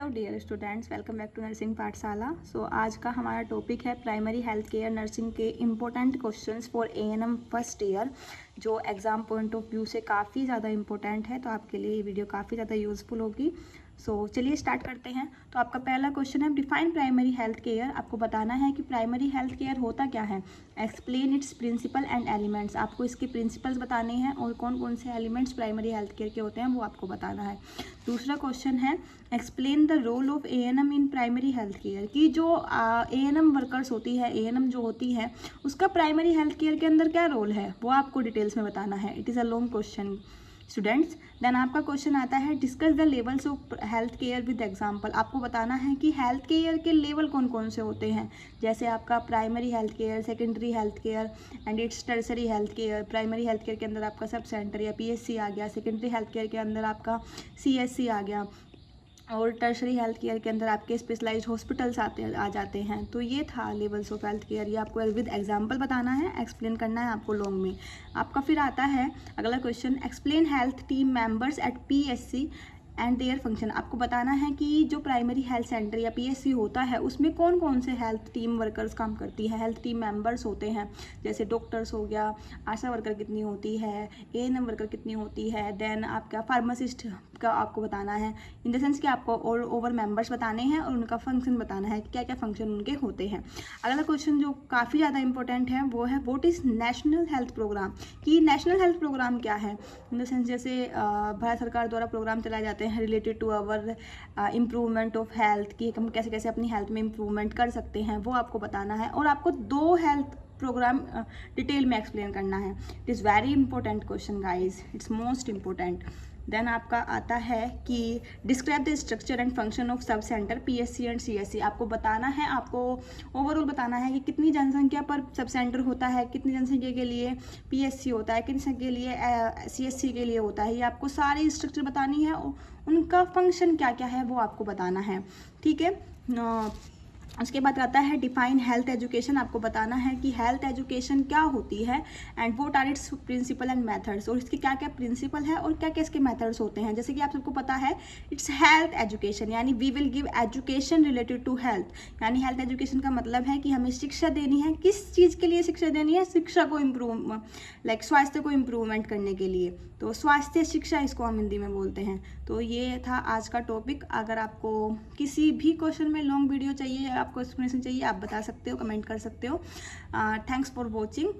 Hello dear students, welcome back to nursing पाठशाला। आज का हमारा टॉपिक है प्राइमरी हेल्थ केयर नर्सिंग के important questions for ANM first year, जो एग्ज़ाम पॉइंट ऑफ व्यू से काफ़ी ज़्यादा इंपॉर्टेंट है। तो आपके लिए ये वीडियो काफ़ी ज़्यादा यूज़फुल होगी। चलिए स्टार्ट करते हैं। तो आपका पहला क्वेश्चन है, डिफाइन प्राइमरी हेल्थ केयर। आपको बताना है कि प्राइमरी हेल्थ केयर होता क्या है। Explain its principle and elements. आपको इसके प्रिंसिपल्स बताने हैं और कौन कौन से एलिमेंट्स प्राइमरी हेल्थ केयर के होते हैं वो आपको बताना है। दूसरा क्वेश्चन है, explain the role of ANM in primary health care. की जो एएनएम वर्कर्स होती है, एएनएम जो होती है, उसका प्राइमरी हेल्थ केयर के अंदर क्या रोल है वो आपको डिटेल्स में बताना है। It is a long question students. Then आपका क्वेश्चन आता है, discuss the levels of health care with example. आपको बताना है कि हेल्थ केयर के लेवल कौन कौन से होते हैं, जैसे आपका primary health care, secondary health care and it's tertiary health care. Primary health care के अंदर आपका सब सेंटर या पीएचसी आ गया, सेकेंडरी हेल्थ केयर के अंदर आपका सीएचसी आ गया, और टर्शरी हेल्थ केयर के अंदर आपके स्पेशलाइज्ड हॉस्पिटल्स आ जाते हैं। तो ये था लेवल्स ऑफ हेल्थ केयर। ये आपको विद एग्जांपल बताना है, एक्सप्लेन करना है आपको लॉन्ग में। आपका फिर आता है अगला question, explain health team members eight PHC and their function. आपको बताना है कि जो प्राइमरी हेल्थ सेंटर या पीएचसी होता है उसमें कौन कौन से हेल्थ टीम वर्कर्स काम करती है, हेल्थ टीम मेंबर्स होते हैं। जैसे डॉक्टर्स हो गया, आशा वर्कर कितनी होती है, एएनएम वर्कर कितनी होती है, देन आपका फार्मासिस्ट का आपको बताना है। इन द सेंस कि आपको ऑल ओवर मेंबर्स बताने हैं और उनका फंक्शन बताना है कि क्या क्या फंक्शन उनके होते हैं। अगला क्वेश्चन जो काफ़ी ज़्यादा इंपॉर्टेंट है वो है, what is national health program. कि नेशनल हेल्थ प्रोग्राम क्या है। इन द सेंस जैसे भारत सरकार द्वारा प्रोग्राम चलाए जाते हैं related to our improvement of health, कि हम कैसे कैसे अपनी हेल्थ में इम्प्रूवमेंट कर सकते हैं, वो आपको बताना है। और आपको 2 हेल्थ प्रोग्राम डिटेल में एक्सप्लेन करना है। It is very important question guys, its most important. Then आपका आता है कि describe the structure and function of sub centre PHC and CHC. आपको बताना है, आपको ओवरऑल बताना है कि कितनी जनसंख्या पर सब सेंटर होता है, कितनी जनसंख्या के लिए पीएचसी होता है, कितनी संख्या के लिए सीएचसी के लिए होता है। ये आपको सारी स्ट्रक्चर बतानी है, उनका फंक्शन क्या क्या है वो आपको बताना है। ठीक है। उसके बाद आता है डिफाइन हेल्थ एजुकेशन। आपको बताना है कि हेल्थ एजुकेशन क्या होती है and what are its principle and methods, और इसके क्या क्या प्रिंसिपल है और क्या क्या इसके मेथड्स होते हैं। जैसे कि आप सबको पता है, इट्स हेल्थ एजुकेशन यानी we will give education related to health. यानी हेल्थ एजुकेशन का मतलब है कि हमें शिक्षा देनी है। किस चीज़ के लिए शिक्षा देनी है, शिक्षा को इम्प्रूव स्वास्थ्य को इम्प्रूवमेंट करने के लिए। तो स्वास्थ्य शिक्षा इसको हम हिंदी में बोलते हैं। तो ये था आज का टॉपिक। अगर आपको किसी भी क्वेश्चन में लॉन्ग वीडियो चाहिए, आपको एक्सप्लेनेशन चाहिए, आप बता सकते हो, कमेंट कर सकते हो। Thanks for watching.